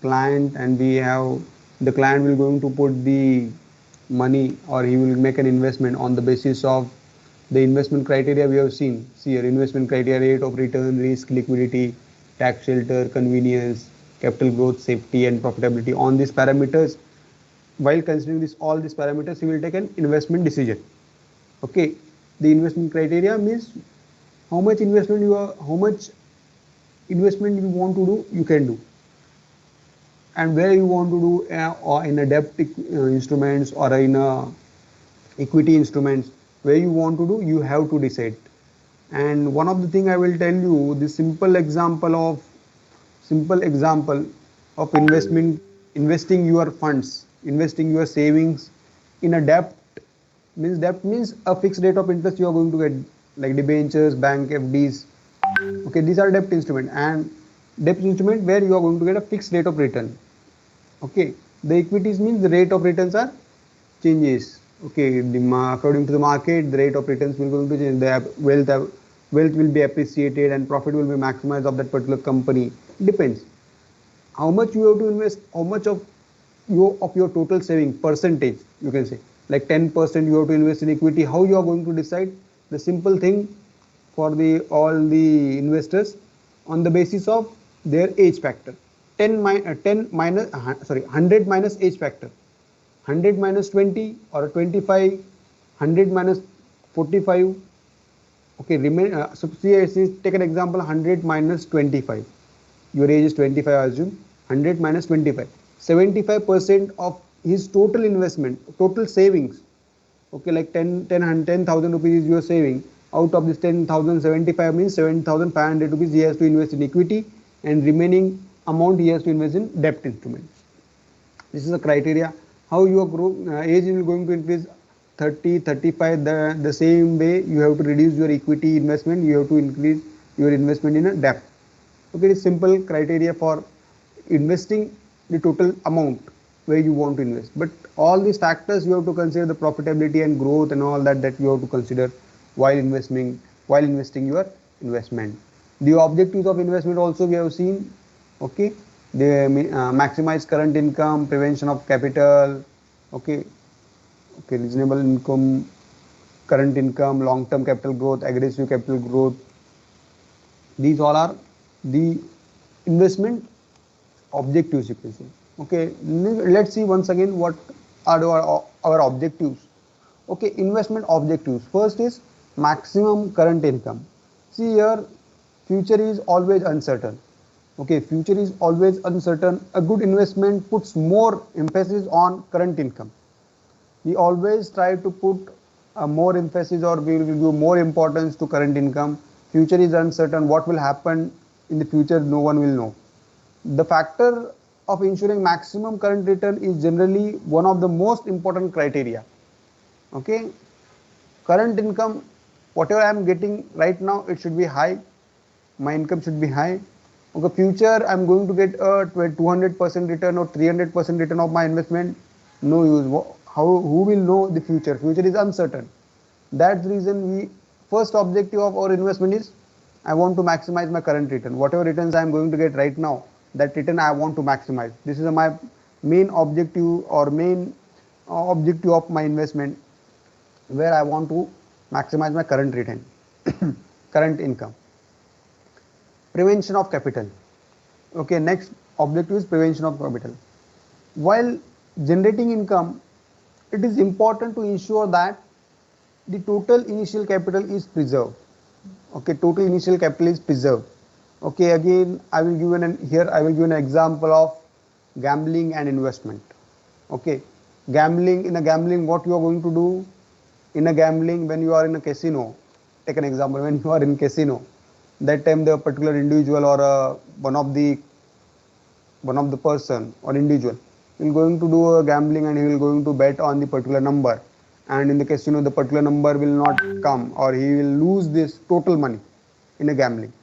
client, and we have the client will going to put the money, or he will make an investment on the basis of the investment criteria we have seen. See here, investment criteria: rate of return, risk, liquidity, tax shelter, convenience, capital growth, safety, and profitability. On these parameters, while considering this all these parameters, you will take an investment decision. Okay, the investment criteria means how much investment you are, how much investment you want to do, you can do, and where you want to do, or in a debt instruments or in a equity instruments, where you want to do, you have to decide. And one of the thing I will tell you, the simple example of investing your funds, investing your savings in a debt, means a fixed rate of interest you are going to get, like debentures, bank FDs. Okay, these are debt instrument, and debt instrument where you are going to get a fixed rate of return. Okay, the equities means the rate of returns are changes. Okay, according to the market, the rate of returns will going to change. The wealth will be appreciated and profit will be maximized of that particular company. Depends how much you have to invest, how much of your total saving percentage, you can say, like 10% you have to invest in equity. How you are going to decide? The simple thing for the all the investors, on the basis of their age factor. 10 minus 100 minus age factor, 100 minus 20 or 25, 100 minus 45. Okay, remain, so see, take an example, 100 minus 25. Your age is 25, I assume. 100 minus 25. 75% of his total investment, total savings. Okay, like 10,000 rupees is your saving. Out of this 10,000, 75 means 7,500 rupees he has to invest in equity, and remaining amount he has to invest in debt instruments. This is the criteria. How your age is going to increase, 30, 35, the same way you have to reduce your equity investment, you have to increase your investment in a debt. Okay, it's simple criteria for investing the total amount where you want to invest. But all these factors you have to consider, the profitability and growth and all that you have to consider while investing your investment. The objectives of investment also we have seen. Okay, they maximize current income, prevention of capital. Okay, reasonable income, current income, long term capital growth, aggressive capital growth. These all are the investment objectives, you can say. Okay, let's see once again what are our objectives. Okay, investment objectives. First is maximum current income. See here, future is always uncertain. Okay, future is always uncertain. A good investment puts more emphasis on current income. We always try to put more emphasis, or we will give more importance to current income. Future is uncertain. What will happen in the future, no one will know. The factor of ensuring maximum current return is generally one of the most important criteria. Okay, current income, whatever I am getting right now, it should be high. My income should be high. Okay, future I am going to get a 200% return or 300% return of my investment. No use. Who will know the future? Future is uncertain. That's the reason first objective of our investment is, I want to maximize my current return. Whatever returns I am going to get right now, that return I want to maximize. This is my main objective, or main objective of my investment, where I want to maximize my current return, current income. Prevention of capital. Okay, next objective is prevention of capital. While generating income, it is important to ensure that the total initial capital is preserved. Okay, total initial capital is preserved. Okay, again I will give an example of gambling and investment. Okay, in a gambling, what you are going to do in a gambling, when you are in a casino, take an example, when you are in casino, that time the particular individual, or one of the person or individual will going to do a gambling, and he will going to bet on the particular number, and in the casino the particular number will not come, or he will lose this total money. In a gambling,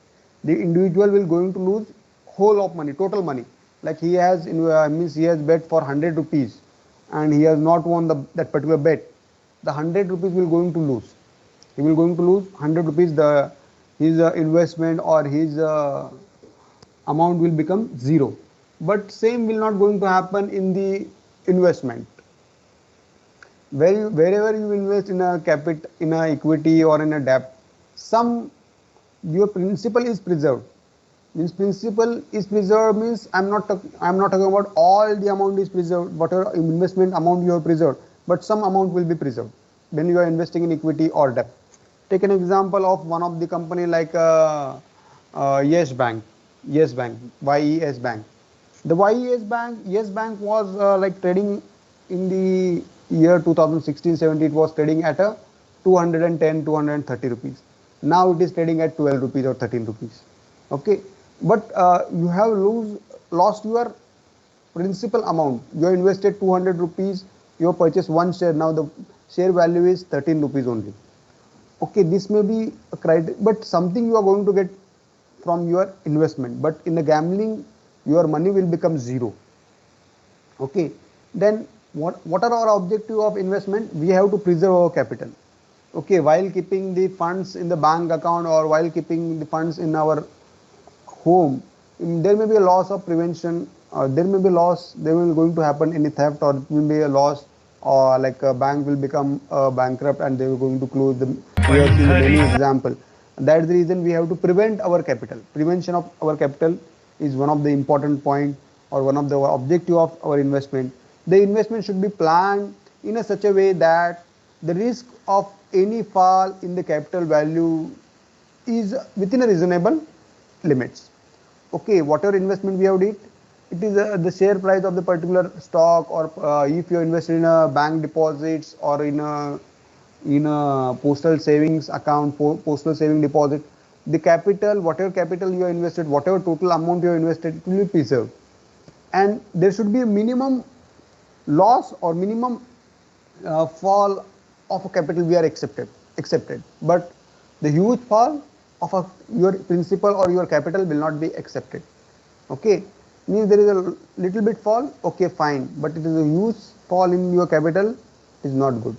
the individual will going to lose whole of money, total money. Like he has means he has bet for 100 rupees, and he has not won that particular bet. The 100 rupees will going to lose. He will going to lose 100 rupees. His investment, or his amount will become zero. but same will not going to happen in the investment. Wherever you invest in a in a equity or in a debt, some your principal is preserved. Means principal is preserved means I'm not talking about all the amount is preserved, whatever investment amount you have preserved, but some amount will be preserved when you are investing in equity or debt. Take an example of one of the company like Yes Bank, Yes Bank, YES Bank. The Yes Bank was like trading in the year 2016-17. It was trading at a 210, 230 rupees. Now it is trading at 12 rupees or 13 rupees. Okay, but you have lost your principal amount. You have invested 200 rupees. You have purchased one share. Now the share value is 13 rupees only. Okay, this may be a criteria, but something you are going to get from your investment. But in the gambling, your money will become zero. Okay, then what are our objective of investment? We have to preserve our capital. Okay, while keeping the funds in the bank account or while keeping the funds in our home, there may be a loss of prevention, or there may be loss, there will going to happen any theft, or it will be a loss, or like a bank will become bankrupt and they are going to close them. We have seen many example. That's the reason we have to prevent our capital. Prevention of our capital is one of the important point or one of the objective of our investment. The investment should be planned in a such a way that the risk of any fall in the capital value is within a reasonable limits. Okay, whatever investment we have did, it is the share price of the particular stock, or if you invest in a bank deposits or in a postal savings account, postal saving deposit, the capital, whatever capital you have invested, whatever total amount you have invested, it will be preserved. And there should be a minimum loss or minimum fall of a capital we are accepted, but the huge fall of your principal or your capital will not be accepted. Okay, means there is a little bit fall, okay fine, but it is a huge fall in your capital is not good.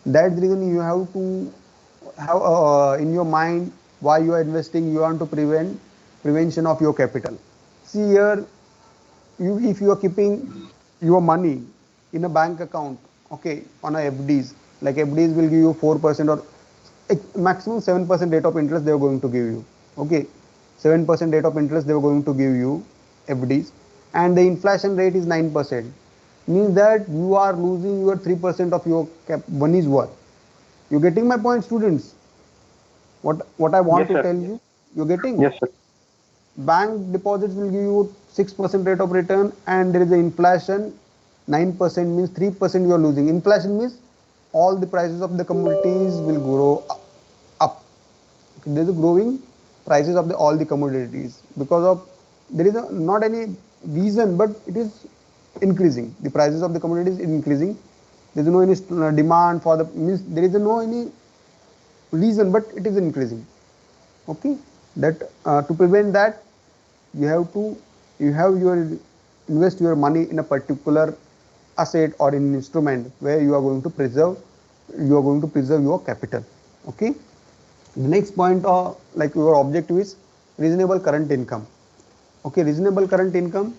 That's the reason you have to have in your mind why you are investing. You want to prevention of your capital. See here, if you are keeping your money in a bank account, okay, on a FDs, like FDs will give you 4% or maximum 7% rate of interest they are going to give you. Okay, 7% rate of interest they are going to give you FDs, and the inflation rate is 9%. Means that you are losing your 3% of your money's worth. You getting my point, students? What I want Yes, to sir. tell you, you're getting. Yes, sir. Bank deposits will give you 6% rate of return, and there is a inflation 9%, means 3% you are losing. Inflation means all the prices of the commodities will grow up. Okay, there is a growing prices of all the commodities because of there is not any reason, but it is increasing. The prices of the commodities is increasing. There is no any demand for the, means there is no any reason, but it is increasing. Okay, that to prevent that, you have to you have your invest your money in a particular asset or in instrument where you are going to preserve your capital. Okay, the next point like your objective is reasonable current income. Okay, reasonable current income.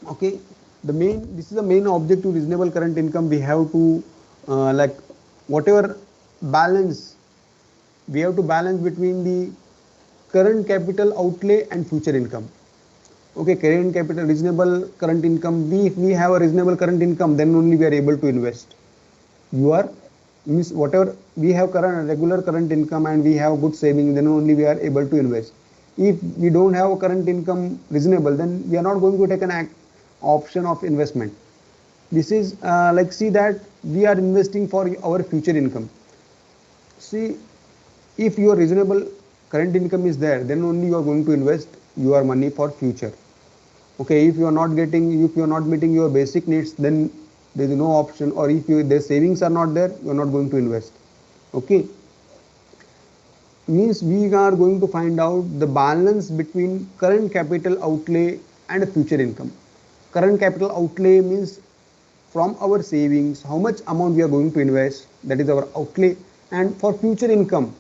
Okay, this is the main objective. Reasonable current income, we have to like whatever balance, we have to balance between the current capital outlay and future income. Okay, current capital, reasonable current income, if we have a reasonable current income, then only we are able to invest. You are, means whatever we have current regular current income and we have good saving, then only we are able to invest. If we don't have a current income reasonable, then we are not going to take an option of investment. This is like, see that we are investing for our future income. See, if your reasonable current income is there, then only you are going to invest your money for future. Okay, if you are not meeting your basic needs, then there is no option, or if the savings are not there, you are not going to invest. Okay, means we are going to find out the balance between current capital outlay and future income. Current capital outlay means from our savings how much amount we are going to invest, that is our outlay. And for future income,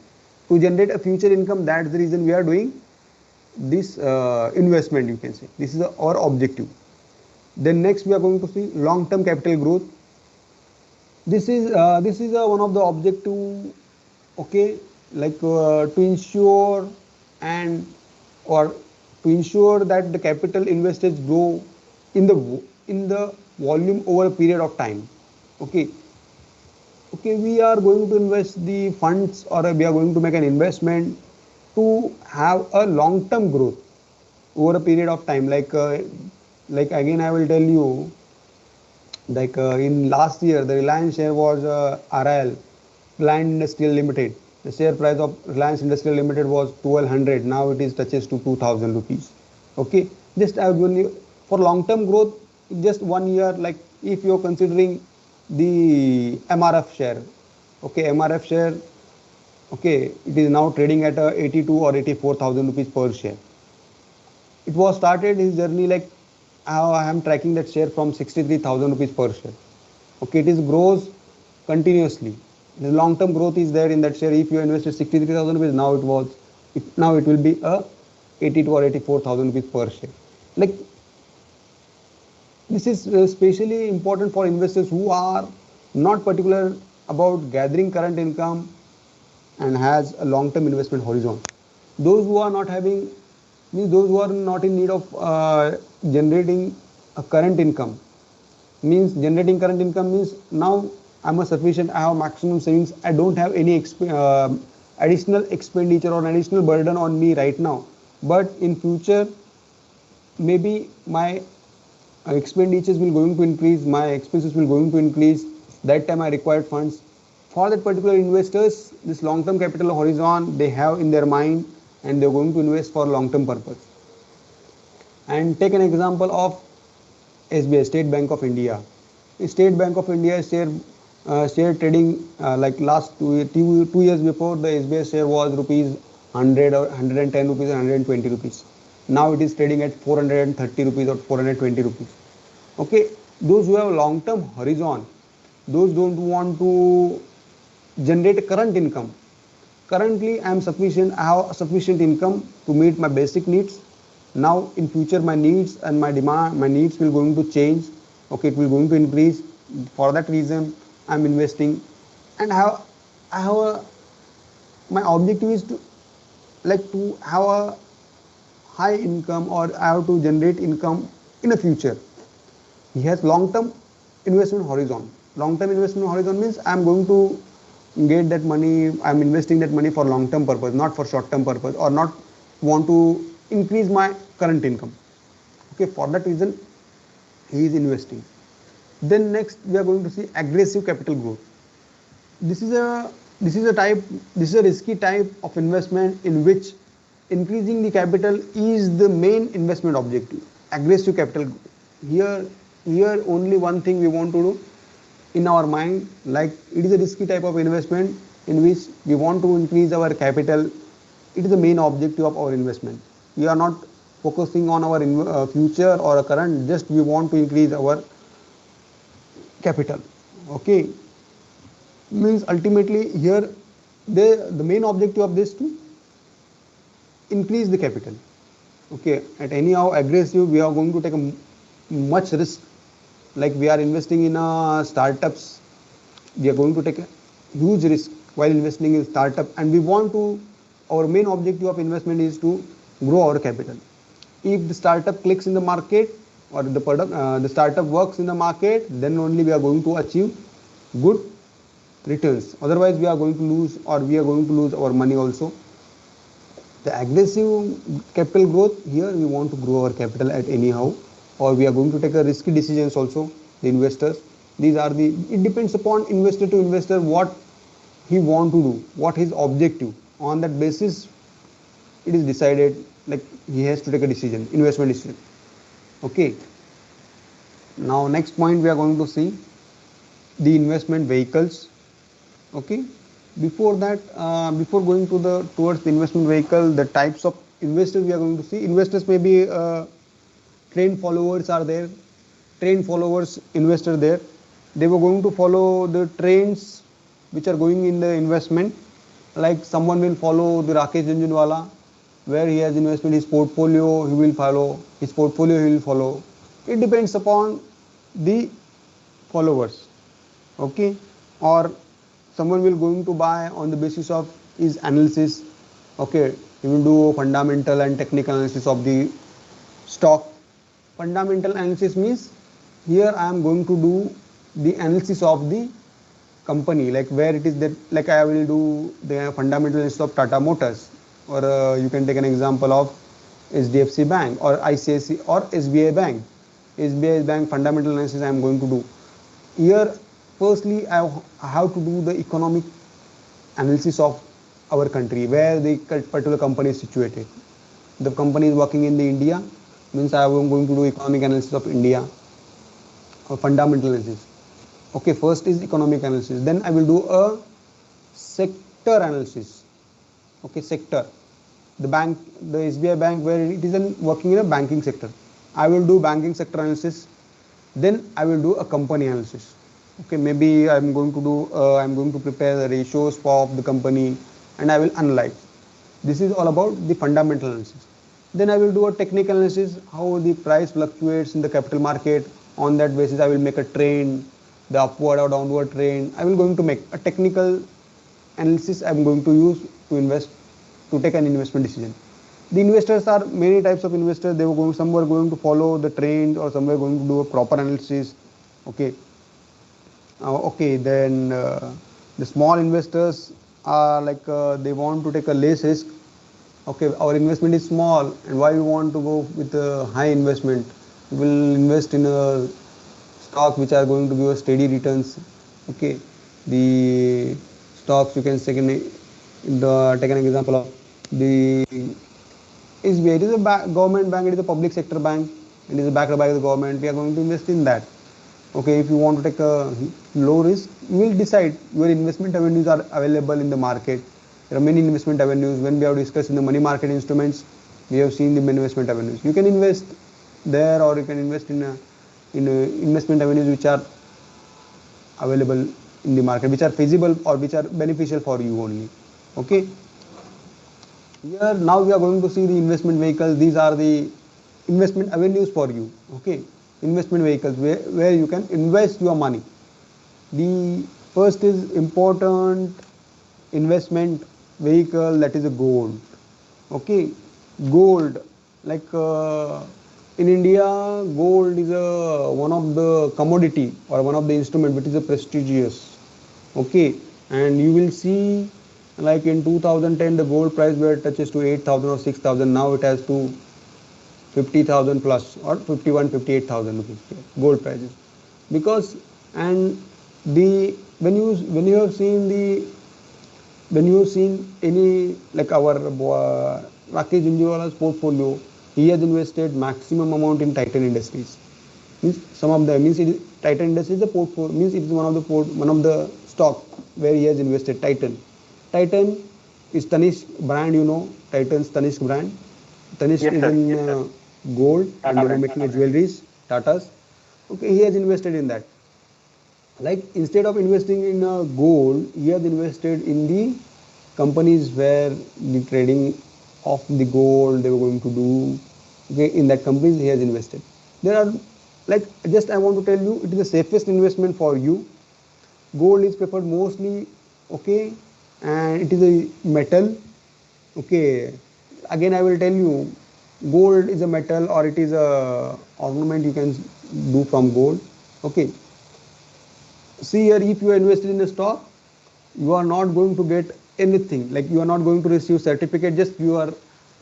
to generate a future income, that's the reason we are doing this investment, you can say. This is our objective. Then next we are going to see long term capital growth. This is one of the objective, okay, like to ensure and or to ensure that the capital invested grow in the volume over a period of time. Okay, okay, we are going to invest the funds, or we are going to make an investment to have a long term growth over a period of time. Like again I will tell you, like in last year the Reliance share was RIL, Reliance Industrial Limited. The share price of Reliance Industrial Limited was 1200. Now it is touches to 2000 rupees. Okay, just I have given you for long term growth, just 1 year. Like if you are considering the MRF share, okay, MRF share, okay, it is now trading at 82 or 84,000 rupees per share. It was started his journey, like I am tracking that share from 63,000 rupees per share. Okay, it is grows continuously. The long term growth is there in that share. If you invested 63,000 rupees, now it will be a 82 or 84,000 rupees per share. Like this is especially important for investors who are not particular about gathering current income and has a long term investment horizon. Those who are not having, means those who are not in need of generating a current income, means generating current income means now I'm a sufficient, I have maximum savings, I don't have any additional expenditure or additional burden on me right now, but in future maybe my expenditures will going to increase, my expenses will going to increase, that time I required funds. For that particular investors, this long term capital horizon they have in their mind, and they're going to invest for long term purpose. And take an example of SBI, State Bank of India. State Bank of India share trading, like last 2 years before, the SBI share was rupees 100 or 110 rupees or 120 rupees. Now it is trading at 430 rupees or 420 rupees. Okay, those who have long term horizon, those don't want to generate current income. Currently I have sufficient income to meet my basic needs. Now in future my needs and my needs will going to change. Okay, it will going to increase. For that reason I'm investing, and I have my objective is to, like, to have a high income, or I have to generate income in the future. He has long term investment horizon. Long term investment horizon means I am going to get that money, I am investing that money for long term purpose, not for short term purpose, or not want to increase my current income. Okay, for that reason he is investing. Then next we are going to see aggressive capital growth. This is a this is a type this is a risky type of investment in which increasing the capital is the main investment objective. Aggressive capital growth. Here only one thing we want to do in our mind, like it is a risky type of investment in which we want to increase our capital. It is the main objective of our investment. We are not focusing on our future or current, just we want to increase our capital. Okay, means ultimately here the main objective of this to increase the capital. Okay, at anyhow aggressive we are going to take a much risk. Like we are investing in startups, we are going to take a huge risk while investing in startup, and we want to, our main objective of investment is to grow our capital. If the startup clicks in the market, or the product the startup works in the market, then only we are going to achieve good returns. Otherwise we are going to lose, or we are going to lose our money also. The aggressive capital growth, here we want to grow our capital at anyhow, or we are going to take a risky decisions also. The investors, these are the, it depends upon investor to investor what he want to do, what his objective. On that basis it is decided, like he has to take a decision, investment decision. Okay, now next point we are going to see the investment vehicles. Okay, before that, before going to the towards the investment vehicle, the types of investors we are going to see. Investors may be trained followers are there, trained followers investor there. They were going to follow the trends which are going in the investment. Like someone will follow the Rakesh Jhunjhunwala, where he has invested his portfolio, he will follow. His portfolio he will follow. It depends upon the followers. Okay, or someone will going to buy on the basis of his analysis. Okay, he will do fundamental and technical analysis of the stock. Fundamental analysis means here I am going to do the analysis of the company, like where it is that, like I will do the fundamental analysis of Tata Motors, or you can take an example of HDFC Bank or ICICI or SBI Bank. SBI Bank fundamental analysis I am going to do. Here, firstly, I have to do the economic analysis of our country, where the particular company is situated. The company is working in the India, means I am going to do economic analysis of India or fundamental analysis. Okay, first is economic analysis. Then I will do a sector analysis. Okay, sector. The bank, the SBI Bank, where it is working in a banking sector. I will do banking sector analysis. Then I will do a company analysis. Okay, maybe I'm going to do, I'm going to prepare the ratios for the company, and I will analyze. This is all about the fundamental analysis. Then I will do a technical analysis, how the price fluctuates in the capital market. On that basis, I will make a trend, the upward or downward trend. I will going to make a technical analysis. I am going to use to invest, to take an investment decision. The investors are many types of investors. They were going, some were going to follow the trend, or some were going to do a proper analysis. Okay. Okay, then the small investors are like they want to take a less risk. Okay, our investment is small, and why we want to go with a high investment? We will invest in a stock which are going to give us steady returns. Okay, the stocks you can take an example of the SBI. It is a government bank. It is a public sector bank. It is backed by the government. We are going to invest in that. Okay, if you want to take a low risk, you will decide. Your investment avenues are available in the market. There are many investment avenues. When we have discussed in the money market instruments, we have seen the investment avenues. You can invest there, or you can invest in investment avenues which are available in the market, which are feasible or which are beneficial for you only. Okay. Here now we are going to see the investment vehicles. These are the investment avenues for you. Okay, investment vehicles where you can invest your money. The first is important investment vehicle, that is a gold. Okay, gold, like in India, gold is one of the commodity or one of the instrument which is a prestigious. Okay, and you will see, like in 2010 the gold price where it touches to 8,000 or 6,000. Now it has to 50,000 plus, or 51, 58,000 rupees gold prices. Because, and the when you have seen the, when you have seen any, like our Rakesh Jhunjhunwala's portfolio, he has invested maximum amount in Titan Industries. Means some of the, means it is, Titan Industries the portfolio, means it is one of the stock where he has invested. Titan is Tanishq brand, you know, Titan's Tanishq brand. Tanishq Yes, is sir. in Yes, sir. gold, and Tata they were brand. making a Tata brand. jewelries, Tatas. Okay, he has invested in that. Like instead of investing in gold, he has invested in the companies where the trading of the gold they were going to do. Okay, in that companies he has invested. There are, like, just I want to tell you, it is the safest investment for you. Gold is preferred mostly. Okay, and it is a metal. Okay, again I will tell you, gold is a metal, or it is a ornament you can do from gold. Okay, see here, if you are invested in a stock, you are not going to get anything, like you are not going to receive certificate, just your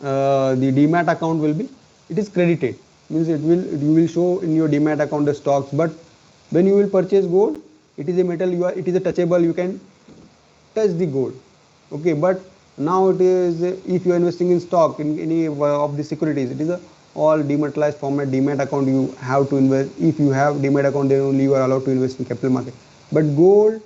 the demat account will be, it is credited, means it will, you will show in your demat account the stocks. But when you will purchase gold, it is a metal, you are, it is a touchable, you can touch the gold. Okay, but now it is, if you are investing in stock in any of the securities, it is a all dematerialized format, demat account you have to invest. If you have demat account, then only you are allowed to invest in capital market. But gold,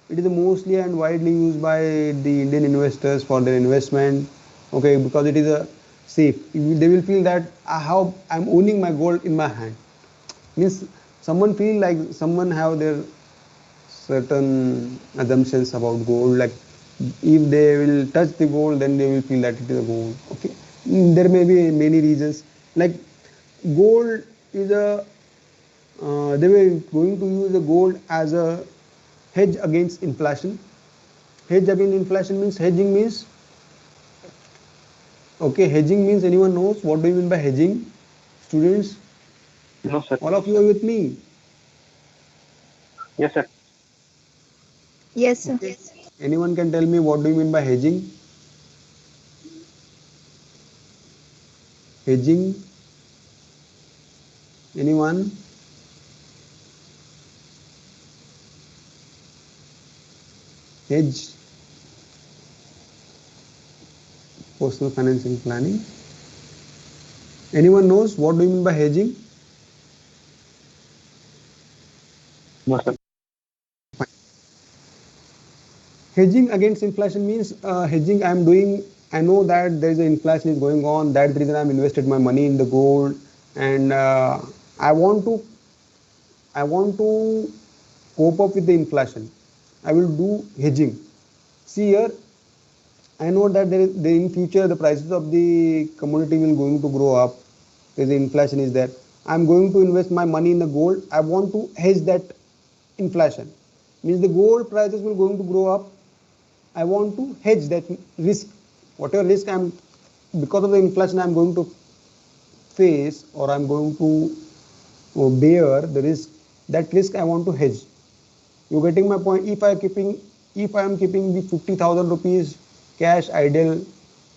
it is mostly and widely used by the Indian investors for their investment. Okay, because it is a safe, they will feel that I'm owning my gold in my hand. Means someone feel like someone have their certain assumptions about gold, like if they will touch the gold, then they will feel that it is a gold. Okay, There may be many reasons. Like gold is a they were going to use the gold as a hedge against inflation. Hedge against inflation means hedging means okay. Hedging means anyone knows what do you mean by hedging? Students, No, sir. all of you are with me. Yes, sir. Yes, sir. Okay. Anyone can tell me what do you mean by hedging? Hedging. Anyone? Hedge. Personal financing planning. Anyone knows what do you mean by hedging? No, sir. Hedging against inflation means hedging I am doing. I know that there is an inflation is going on. That's the reason I am invested my money in the gold, and I want to I want to cope up with the inflation. I will do hedging. See here, I know that in future the prices of the commodity will going to grow up. The inflation is there. I'm going to invest my money in the gold. I want to hedge that inflation. Means the gold prices will going to grow up. I want to hedge that risk. Whatever risk I'm because of the inflation I'm going to face or I'm going to bear the risk. That risk I want to hedge. You getting my point? If I am keeping the 50,000 rupees cash idle,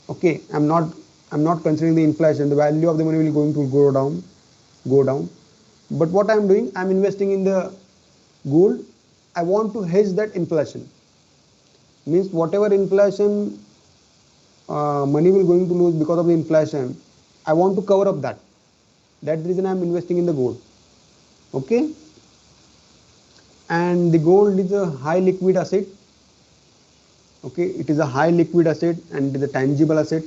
okay, I'm not considering the inflation. The value of the money will going to go down. But what I'm doing, I'm investing in the gold. I want to hedge that inflation. Means whatever inflation money will going to lose because of the inflation, I want to cover up that. That's the reason I'm investing in the gold. Okay, and the gold is a high liquid asset. Okay, it is a high liquid asset and it is a tangible asset.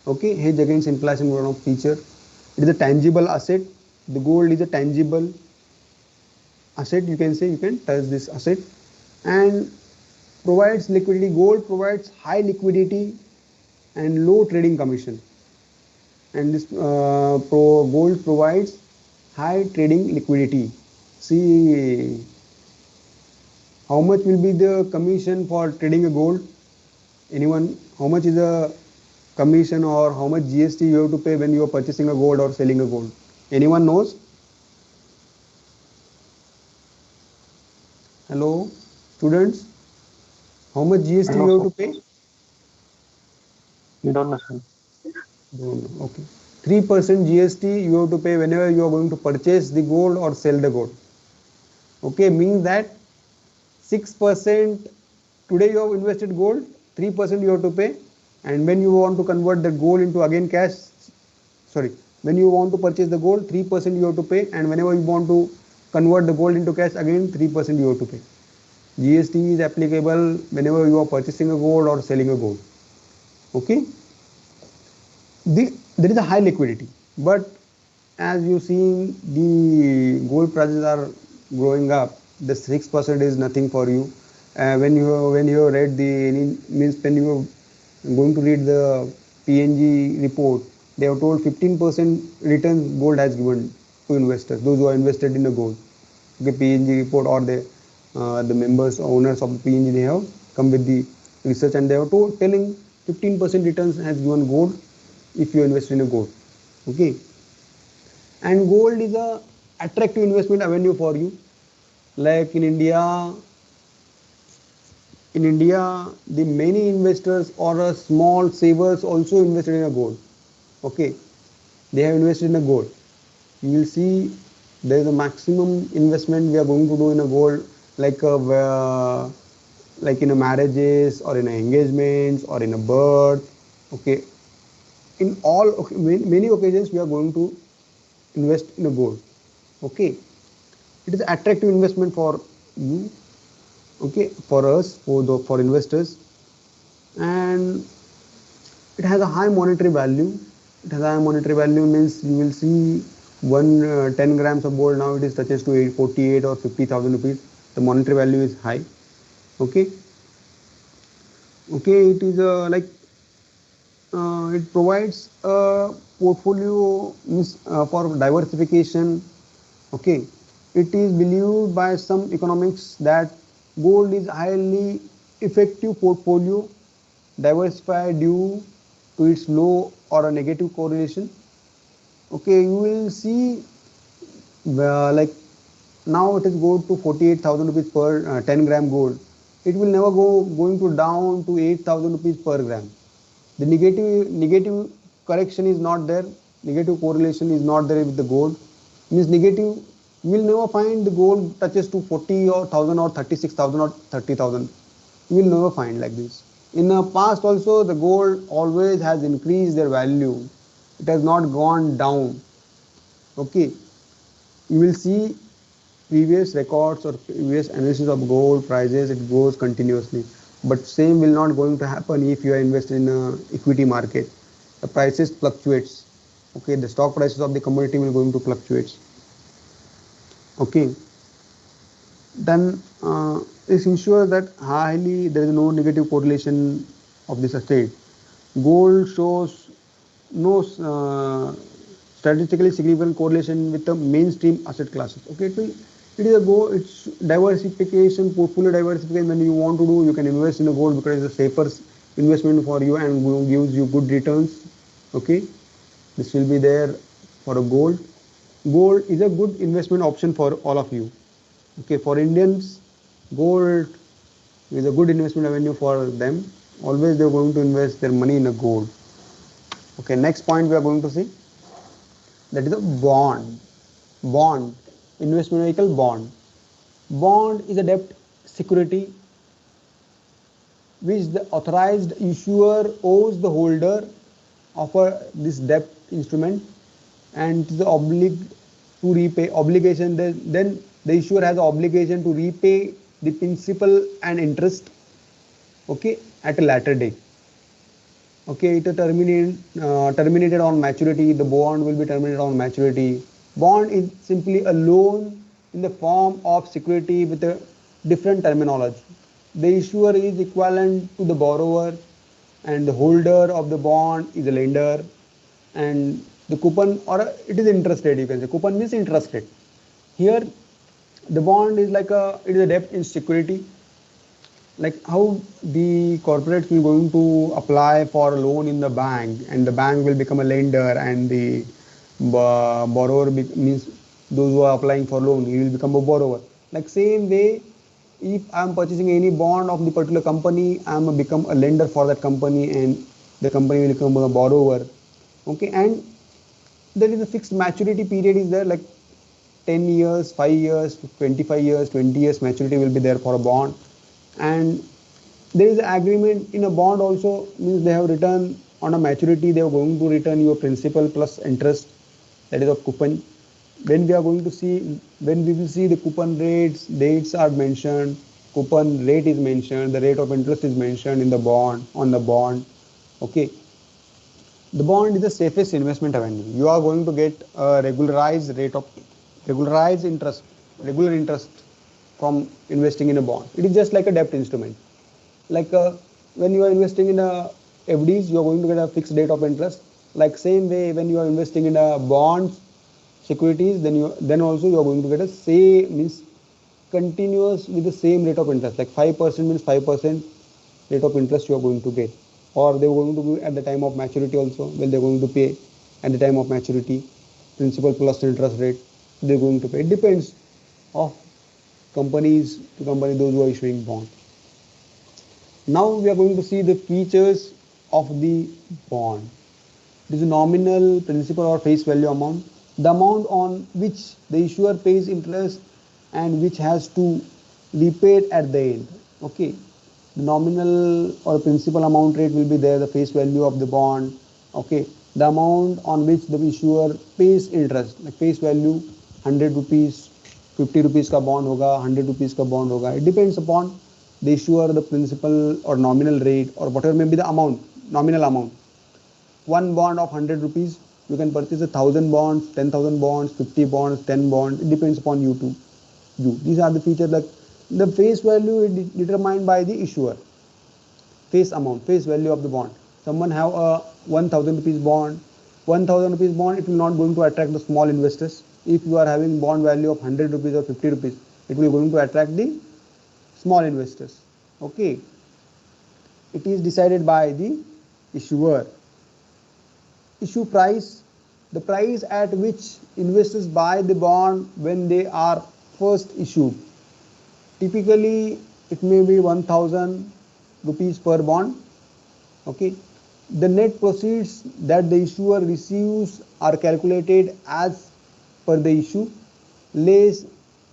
Okay, hedge against inflation one of feature. It is a tangible asset. The gold is a tangible asset. You can say you can touch this asset and provides liquidity. Gold provides high liquidity and low trading commission. And this gold provides high trading liquidity. See how much will be the commission for trading a gold? Anyone? How much is the commission or how much GST you have to pay when you are purchasing a gold or selling a gold? Anyone knows? Hello, students. How much GST No, you have sir. to pay? You don't know, sir. Don't know. Okay. 3% GST you have to pay whenever you are going to purchase the gold or sell the gold. Okay, means that 6% today you have invested gold, 3% you have to pay, and when you want to convert the gold into again cash, sorry, when you want to purchase the gold, 3% you have to pay, and whenever you want to convert the gold into cash, again 3% you have to pay. GST is applicable whenever you are purchasing a gold or selling a gold. Okay, there is a high liquidity, but as you see the gold prices are growing up, the 6% is nothing for you. When you read the means when you are going to read the PNG report, they have told 15% return gold has given to investors, those who are invested in the gold. Okay, PNG report or the members owners of the PNG, they have come with the research and they have told telling 15% returns has given gold if you invest in a gold. Okay, and gold is a attractive investment avenue for you. Like in India the many investors or small savers also invested in a gold. Okay, they have invested in a gold. You will see there is a maximum investment we are going to do in a gold, like like in a marriages or in a engagements or in a birth. Okay, in all many occasions we are going to invest in a gold. Okay, it is attractive investment for you. Okay, for us, for investors, and it has a high monetary value. It has a high monetary value means you will see one 10 grams of gold now it is touches to 48 or 50,000 rupees. The monetary value is high. Okay, okay, it is like it provides a portfolio for diversification. Okay, it is believed by some economics that gold is highly effective portfolio diversified due to its low or a negative correlation. Okay, you will see like now it is go to 48,000 rupees per 10 gram gold. It will never going to down to 8,000 rupees per gram. The negative correction is not there, negative correlation is not there with the gold. Means negative, you will never find the gold touches to 40 or 1000 or 36,000 or 30,000. You will never find like this. In the past also the gold always has increased their value, it has not gone down. Okay, you will see previous records or previous analysis of gold prices, it goes continuously, but same will not going to happen if you are invested in a equity market. The prices fluctuates. Okay, the stock prices of the commodity will going to fluctuates. Okay, then this ensures that highly there is no negative correlation of this state. Gold shows no statistically significant correlation with the mainstream asset classes. Okay, it is a gold, it's diversification, portfolio diversification. When you want to do, you can invest in a gold because it's a safer investment for you and gives you good returns. Okay, this will be there for a gold. Gold is a good investment option for all of you. Okay, for Indians, gold is a good investment avenue for them. Always they are going to invest their money in a gold. Okay, next point we are going to see, that is a bond. Bond, investment vehicle bond. Bond is a debt security which the authorized issuer owes the holder of this debt instrument, and it is the to repay obligation. Then the issuer has the obligation to repay the principal and interest, okay, at a later date. Okay, it terminated on maturity. The bond will be terminated on maturity. Bond is simply a loan in the form of security with a different terminology. The issuer is equivalent to the borrower, and the holder of the bond is a lender, and the coupon, or it is interest rate, you can say. Coupon means interest rate. Here the bond is like it is a debt in security. Like how the corporates will going to apply for a loan in the bank, and the bank will become a lender, and the borrower means those who are applying for loan, he will become a borrower. Like same way, if I am purchasing any bond of the particular company, I am become a lender for that company, and the company will become a borrower. Okay, and there is a fixed maturity period is there, like 10 years, 5 years, 25 years, 20 years maturity will be there for a bond. And there is an agreement in a bond also, means they have written on a maturity they are going to return your principal plus interest, that is a coupon. When we are going to see, when we will see the coupon rates, dates are mentioned, coupon rate is mentioned, the rate of interest is mentioned in the bond, on the bond. Okay, the bond is the safest investment avenue. You are going to get a regularized rate of regularized interest, regular interest from investing in a bond. It is just like a debt instrument. Like when you are investing in a FDs, you are going to get a fixed rate of interest. Like same way, when you are investing in a bonds, securities, then also you are going to get a same, means continuous with the same rate of interest. Like 5% means 5% rate of interest you are going to get, or they are going to be at the time of maturity also. Well, they are going to pay at the time of maturity, principal plus interest rate they are going to pay. It depends of companies to company, those who are issuing bonds. Now we are going to see the features of the bond. It is a nominal, principal or face value amount, the amount on which the issuer pays interest and which has to be paid at the end. Okay, the nominal or principal amount rate will be there, the face value of the bond. Okay, the amount on which the issuer pays interest, like face value 100 rupees, 50 rupees का bond होगा, 100 rupees का bond होगा. It depends upon the issuer, the principal or nominal rate, or whatever may be the amount, nominal amount. One bond of 100 rupees, you can purchase 1,000 bonds, 10,000 bonds, 50 bonds, 10 bonds. It depends upon you to you. These are the features. Like the face value is determined by the issuer. Face amount, face value of the bond. someone have a 1000 rupees bond, 1000 rupees bond, it will not going to attract the small investors. If you are having bond value of 100 rupees or 50 rupees, it will going to attract the small investors. Okay, it is decided by the issuer. Issue price, the price at which investors buy the bond when they are first issued. Typically it may be 1000 rupees per bond. Okay, the net proceeds that the issuer receives are calculated as per the issue, less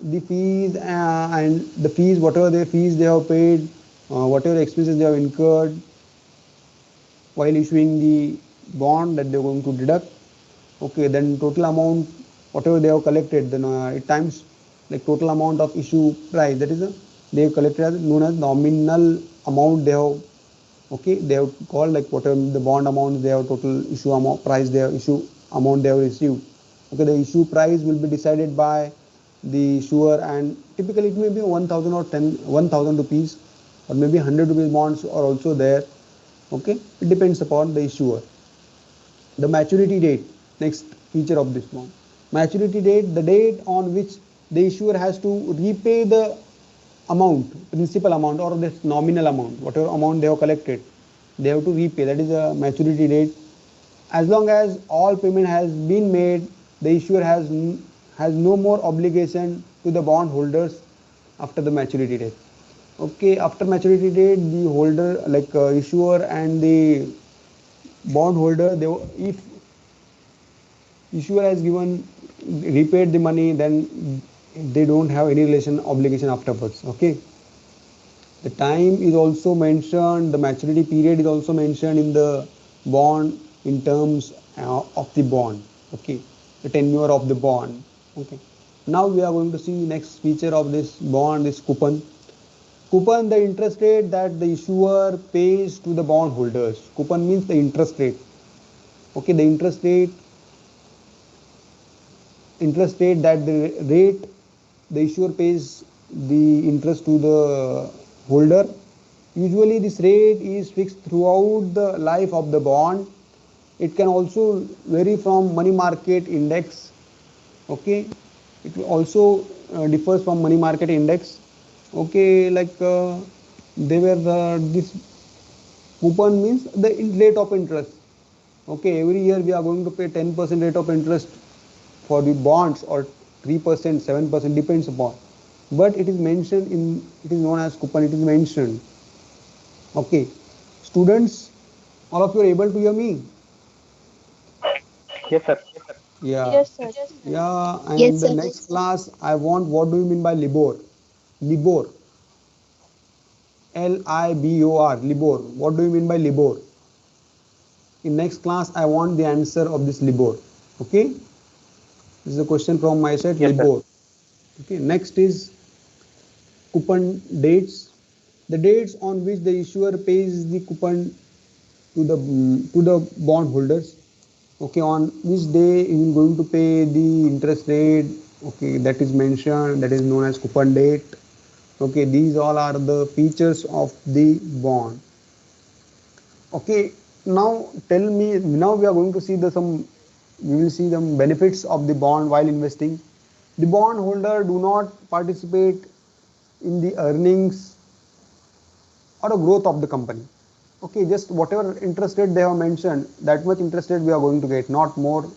the fees and the fees, whatever the fees they have paid, whatever expenses they have incurred while issuing the bond that they are going to deduct. Okay, then total amount whatever they have collected, then it times like total amount of issue price, that is they have collected as known as nominal amount they have. Okay, they have called like whatever the bond amount they have, total issue amount price they have, issue amount they have received. Okay, the issue price will be decided by the issuer, and typically it may be 1000 or 1000 rupees, or maybe 100 rupees bonds are also there. Okay, it depends upon the issuer. The maturity date, next feature of this bond. Maturity date, the date on which the issuer has to repay the amount, principal amount or this nominal amount, whatever amount they have collected, they have to repay. That is a maturity date. As long as all payment has been made, the issuer has no more obligation to the bond holders after the maturity date. Okay, after maturity date, the holder like issuer and the bond holder, they, if issuer has given repaid the money, then they don't have any relation obligation afterwards. Okay, the time is also mentioned, the maturity period is also mentioned in the bond in terms of the bond. Okay, the tenure of the bond. Okay, now we are going to see next feature of this bond is coupon. Coupon, the interest rate that the issuer pays to the bond holders. Coupon means the interest rate. Okay, the interest rate that the rate the issuer pays the interest to the holder. Usually this rate is fixed throughout the life of the bond. It can also vary from money market index. Okay, it also differs from money market index. Okay, like they were this coupon means the rate of interest. Okay, every year we are going to pay 10% rate of interest for the bonds, or 3%, 7%, depends upon. But it is mentioned in, it is known as coupon, it is mentioned. Okay, students, all of you are able to hear me? Yes, sir. Yeah. Yes, sir. Yeah, Yes, and the sir. next class I want, what do you mean by LIBOR? LIBOR. LIBOR, LIBOR. What do you mean by LIBOR? In next class I want the answer of this LIBOR. Okay, this is a question from my side, Yes, sir. LIBOR. Okay, next is coupon dates. The dates on which the issuer pays the coupon to the bond holders. Okay, on which day you are going to pay the interest rate. Okay, that is mentioned, that is known as coupon date. Okay, these all are the features of the bond. Okay, now tell me, now we are going to see the some, we will see the benefits of the bond while investing. The bond holder do not participate in the earnings or a growth of the company. Okay, just whatever interest rate they have mentioned, that much interest rate we are going to get, not more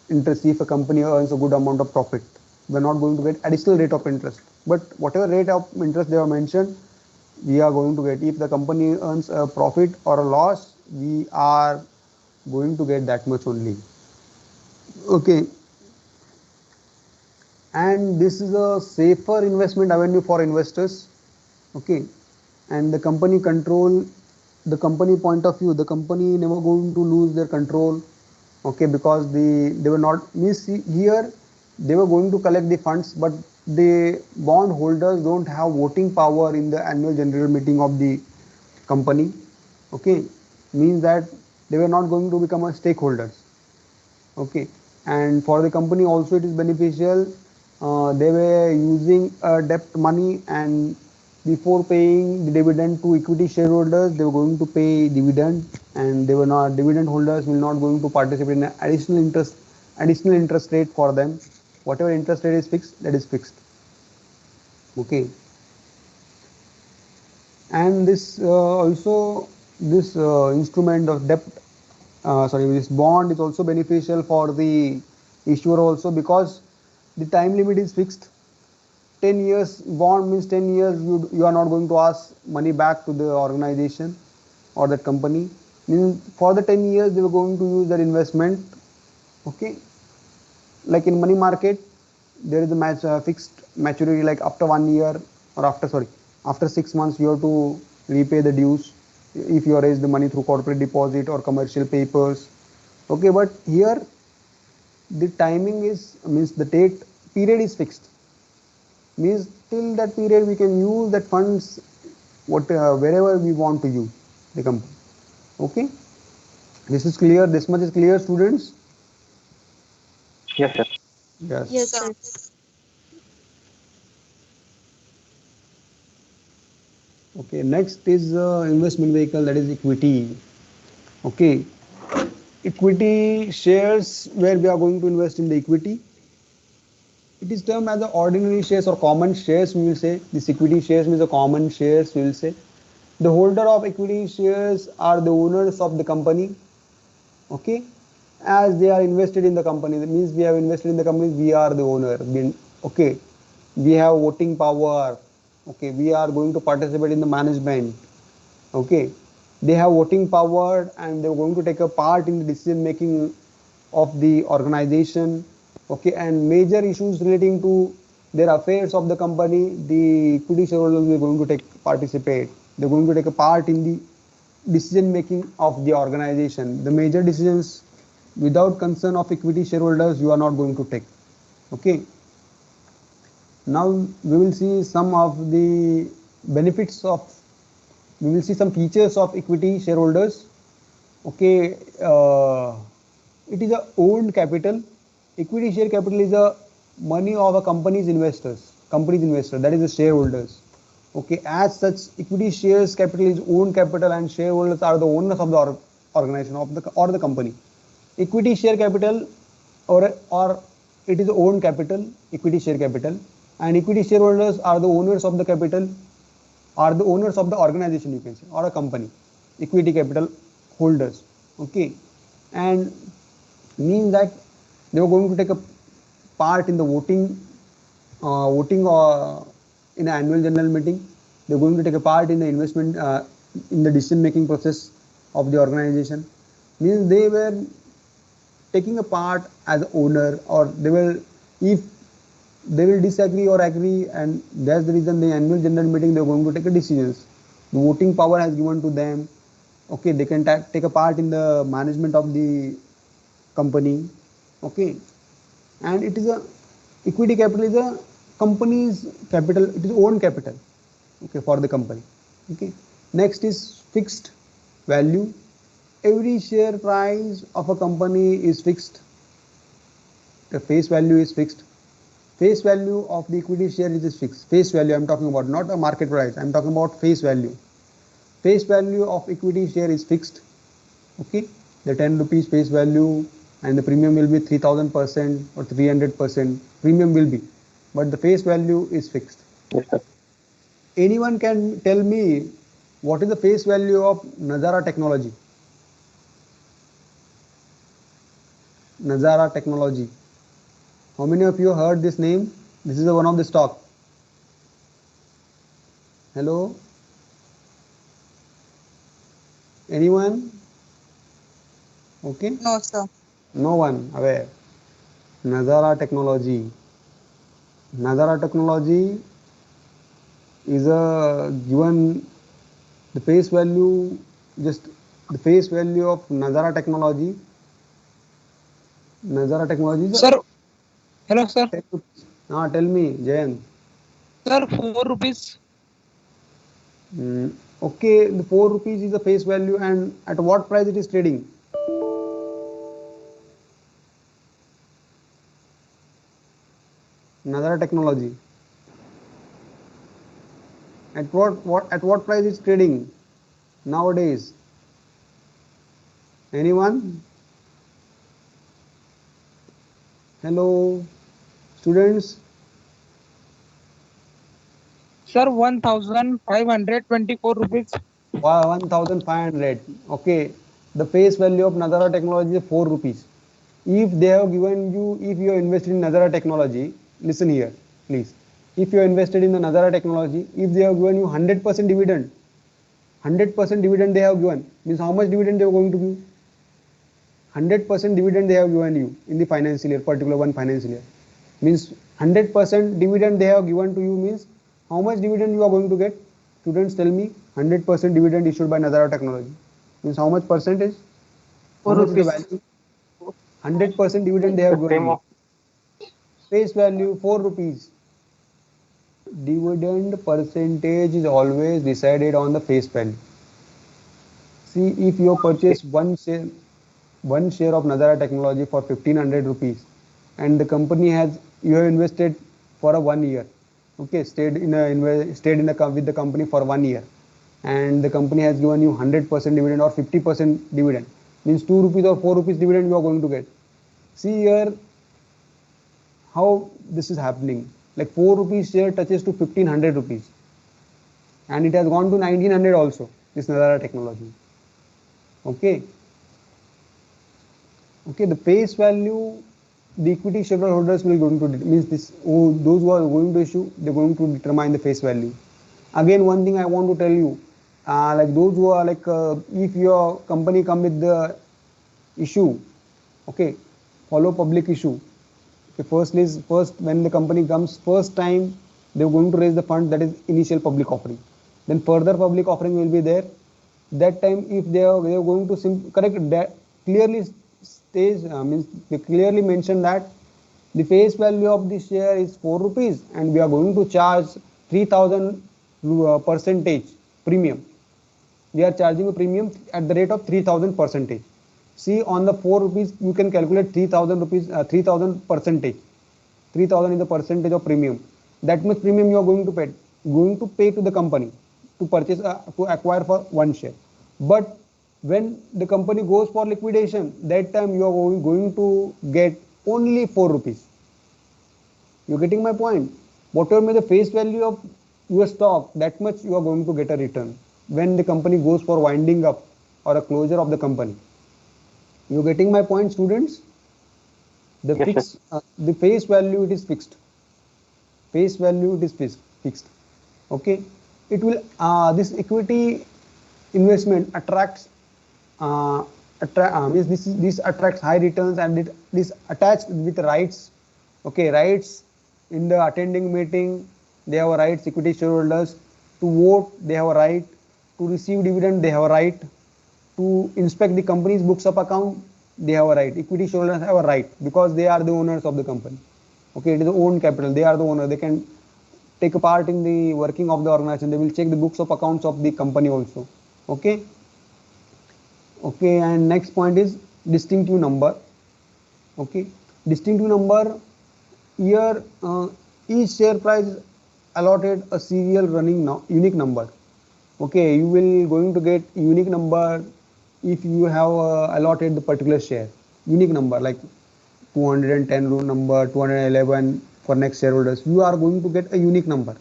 interest. If a company earns a good amount of profit, we are not going to get additional rate of interest. But whatever rate of interest they have mentioned, we are going to get. If the company earns a profit or a loss, we are going to get that much only. Okay, and this is a safer investment avenue for investors. Okay, and the company control, the company point of view, the company never going to lose their control. Okay, because they were not, means here they were going to collect the funds, but the bond holders don't have voting power in the annual general meeting of the company. Okay, means that they were not going to become a stakeholders. Okay, and for the company also it is beneficial. They were using debt money, and before paying the dividend to equity shareholders, they were going to pay dividend, and they were not dividend holders will not going to participate in additional interest rate for them. Whatever interest rate is fixed, that is fixed. Okay. And this also this instrument of debt, sorry, this bond is also beneficial for the issuer also, because the time limit is fixed. 10 years bond means 10 years you are not going to ask money back to the organization or that company. Means for the 10 years they were going to use that investment. Okay. Like in money market, there is a fixed maturity, like after 1 year, or after 6 months you have to repay the dues if you raise the money through corporate deposit or commercial papers. Okay, but here the timing is, means the date period is fixed, means till that period we can use that funds wherever we want to use the company. Okay, this is clear, this much is clear, students? Yes, sir. Yes. Yes, sir. Okay, next is investment vehicle, that is equity. Okay, equity shares, where we are going to invest in the equity. It is termed as the ordinary shares or common shares, we will say. This equity shares means the common shares, we will say. The holder of equity shares are the owners of the company. Okay, as they are invested in the company, that means we have invested in the company, we are the owner. Okay, we have voting power. Okay, we are going to participate in the management. Okay, they have voting power and they're going to take a part in the decision making of the organization. Okay, and major issues relating to their affairs of the company, the equity shareholders are going to participate. They're going to take a part in the decision making of the organization. The major decisions without concern of equity shareholders you are not going to take. Okay, now we will see some of the benefits of, we will see some features of equity shareholders. Okay, it is a owned capital. Equity share capital is a money of a company's investors, that is the shareholders. Okay, as such, equity shares capital is owned capital, and shareholders are the owners of the organization of the or the company. Equity share capital, or it is owned capital, equity share capital, and equity shareholders are the owners of the capital, are the owners of the organization, you can say, or a company. Equity capital holders. Okay, and means that they were going to take a part in the voting in an annual general meeting. They're going to take a part in the investment, in the decision making process of the organization. Means they were taking a part as owner, or they will, if they will disagree or agree, and that's the reason the annual general meeting they're going to take a decisions. The voting power has given to them. Okay, they can take a part in the management of the company. Okay, and it is a equity capital is a company's capital, it is own capital. Okay, for the company. Okay, next is fixed value. Every share price of a company is fixed. The face value is fixed. Face value of the equity share is fixed. Face value I'm talking about, not a market price, I'm talking about face value. Face value of equity share is fixed. Okay, the 10 rupees face value, and the premium will be 3000% or 300% premium will be, but the face value is fixed. Yes, sir. Anyone can tell me what is the face value of Nazara Technology? Nazara Technology. How many of you heard this name? This is one of the stock. Hello? Anyone? Okay? No, sir. No one aware. Nazara Technology. Nazara Technology is a given the face value, just the face value of Nazara Technology. Nazara Technology is Sir, hello, sir. 10 rupees. Tell me, Jayant. Sir, 4 rupees. Okay, the 4 rupees is the face value, and at what price it is trading? Nazara Technology. At what price it's trading nowadays? Anyone? Hello, students. Sir, 1,524 rupees. 1,500. Okay, the face value of Nazara Technology is 4 rupees. If they have given you, if you are invested in Nazara Technology, listen here, please. If you are invested in the Nazara Technology, if they have given you 100% dividend, 100% dividend they have given, means how much dividend they are going to give? 100% dividend they have given you in the financial year, particular one financial year. Means 100% dividend they have given to you means how much dividend you are going to get? Students, tell me. 100% dividend issued by Nazara Technology means how much percentage? How 4 much is the rupees. value? 100% dividend they have The given same you. of Face value 4 rupees. Dividend percentage is always decided on the face value. See, if you purchase one share of Nazara Technology for 1500 rupees and the company has you have invested for a 1 year, okay, stayed in with the company for 1 year, and the company has given you 100% dividend or 50% dividend, means 2 rupees or 4 rupees dividend you are going to get. See here how this is happening, like 4 rupees share touches to 1500 rupees and it has gone to 1900 also, this Nazara Technology. Okay, okay, the face value, the equity shareholders will going to means this those who are going to issue, they're going to determine the face value. Again, one thing I want to tell you, like those who are like if your company come with the issue, okay, follow public issue. Okay, first when the company comes first time, they're going to raise the fund, that is initial public offering. Then further public offering will be there. That time if they are going to correct that clearly stays means they clearly mention that the face value of the share is 4 rupees and we are going to charge 3000 percentage premium. We are charging a premium at the rate of 3000 percentage. See, on the 4 rupees you can calculate 3000 rupees, 3000 percentage. 3000 is the percentage of premium. That much premium you are going to pay to the company to purchase to acquire for one share. But when the company goes for liquidation, that time you are going to get only 4 rupees. You are getting my point? Whatever may the face value of your stock, that much you are going to get a return when the company goes for winding up or a closure of the company. You are getting my point, students? The yes, the face value, it is fixed. Face value, it is fixed. Okay, it will this equity investment attracts means this attracts high returns and it is attached with rights. Okay, rights in the attending meeting, they have a rights, equity shareholders to vote, they have a right to receive dividend, they have a right to inspect the company's books of account, they have a right. Equity shareholders have a right because they are the owners of the company. Okay, it is the own capital, they are the owner, they can take a part in the working of the organization, they will check the books of accounts of the company also. Okay, okay, and next point is distinctive number. Okay, distinctive number, here each share price is allotted a serial running unique number. Okay, you will going to get unique number if you have allotted the particular share, unique number like 210 rule number, 211 for next shareholders, you are going to get a unique number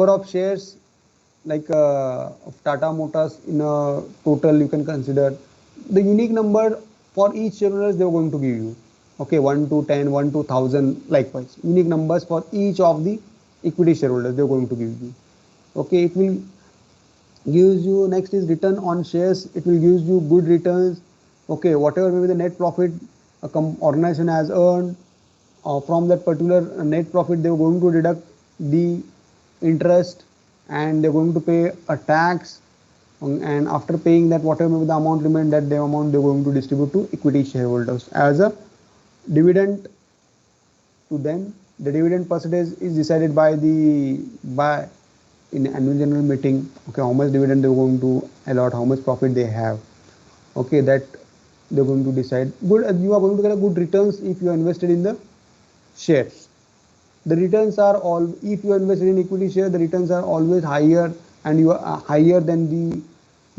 of shares like of Tata Motors in a total you can consider the unique number for each shareholders they are going to give you. Okay, 1 to 10, 1 to 1000, likewise unique numbers for each of the equity shareholders they are going to give you. Okay, it will gives you, next is return on shares, it will gives you good returns. Okay, whatever may be the net profit a organization has earned, from that particular net profit they are going to deduct the interest and they are going to pay a tax, and after paying that whatever may be the amount remain, that the amount they are going to distribute to equity shareholders as a dividend to them. The dividend percentage is decided by in annual general meeting. Okay, how much dividend they're going to allot, how much profit they have. Okay, that they're going to decide. Good, you are going to get a good returns if you are invested in the shares. the returns are all, if you invested in equity share, the returns are always higher, and you are higher than the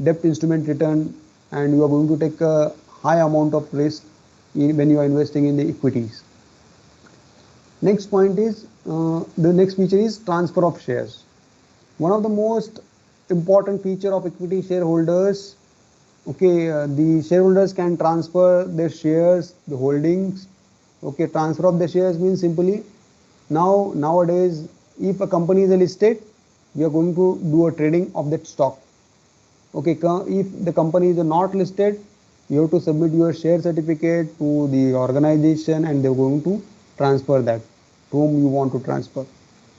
debt instrument return, and you are going to take a high amount of risk when you are investing in the equities. Next point is the next feature is transfer of shares. One of the most important feature of equity shareholders, okay, the shareholders can transfer their shares, the holdings. Okay, transfer of the shares means simply, nowadays if a company is listed, we are going to do a trading of that stock. Okay, if the company is not listed, you have to submit your share certificate to the organization, and they're going to transfer that to whom you want to transfer.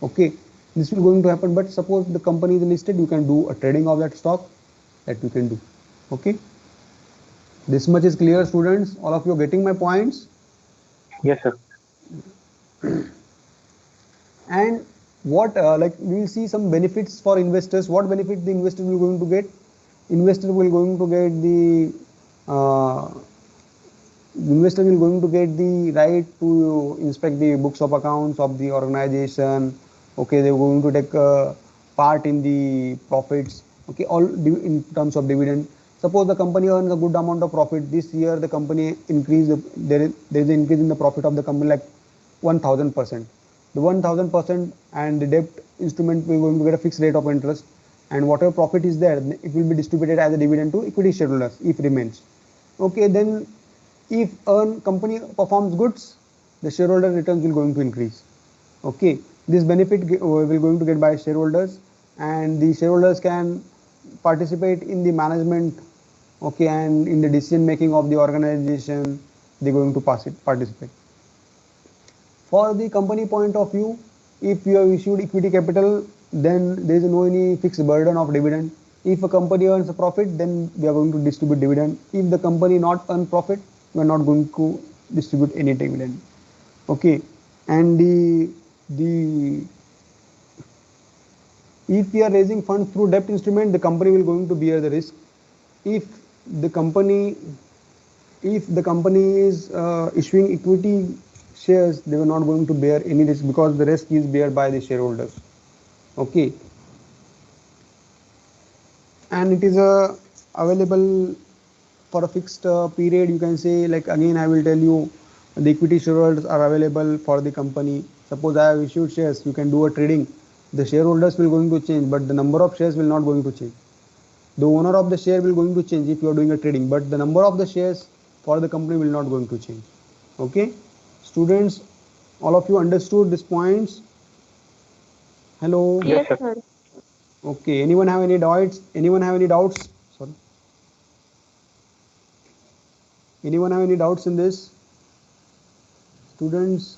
Okay, this will going to happen, but suppose the company is listed, you can do a trading of that stock, that you can do. Okay, this much is clear, students. All of you are getting my points. Yes, sir. And what like we will see some benefits for investors. What benefit the investor will going to get? Investor will going to get uh, investor will going to get the right to inspect the books of accounts of the organization. Okay, they're going to take part in the profits. Okay, all in terms of dividend. Suppose the company earns a good amount of profit this year, the company increase there is an increase in the profit of the company like 1000%. The 1000% and the debt instrument will going to get a fixed rate of interest, and whatever profit is there, it will be distributed as a dividend to equity shareholders if remains. Okay, then if earn company performs goods, the shareholder returns will going to increase. Okay, this benefit will going to get by shareholders, and the shareholders can participate in the management. Okay, and in the decision making of the organization, they're going to participate. For the company point of view, if you have issued equity capital, then there is no any fixed burden of dividend. If a company earns a profit, then we are going to distribute dividend. If the company not earn profit, we are not going to distribute any dividend. Okay, and the if we are raising funds through debt instrument, the company will going to bear the risk. If the company if the company is issuing equity shares, they were not going to bear any risk, because the risk is bear by the shareholders. Okay, and it is available for a fixed period. You can say, like, again I will tell you, the equity shareholders are available for the company. Suppose I have issued shares, you can do a trading. The shareholders will going to change, but the number of shares will not going to change. The owner of the share will going to change if you are doing a trading, but the number of the shares for the company will not going to change. Okay, students, all of you understood these points? Hello. Yes, sir. sir. Okay, anyone have any doubts? Sorry, anyone have any doubts in this, students?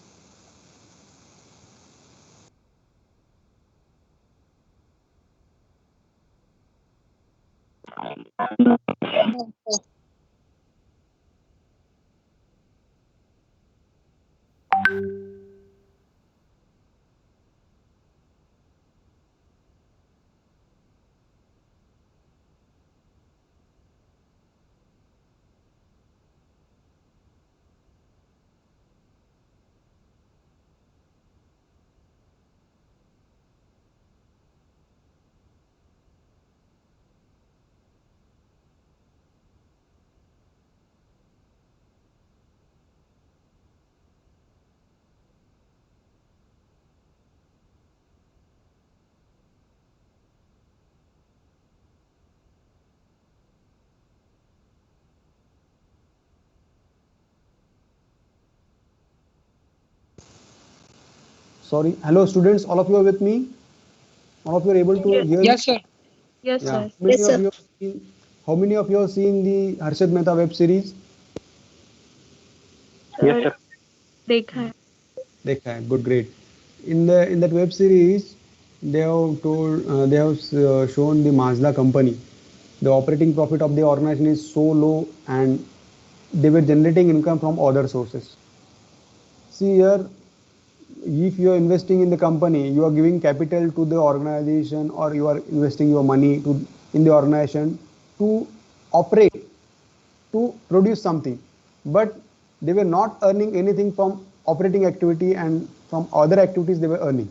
Sorry, hello students, all of you are with me? All of you are able to hear me? Yes, sir. Yes, Yeah. sir. Yes, sir. How many of you have seen the Harshad Mehta web series? Yes, Sir, sir. देखा है. देखा है. Good, great. In that web series, they have shown the Mazda company. The operating profit of the organization is so low, and they were generating income from other sources. See here, if you are investing in the company, you are giving capital to the organization, or you are investing your money in the organization to operate, to produce something, but they were not earning anything from operating activity, and from other activities they were earning.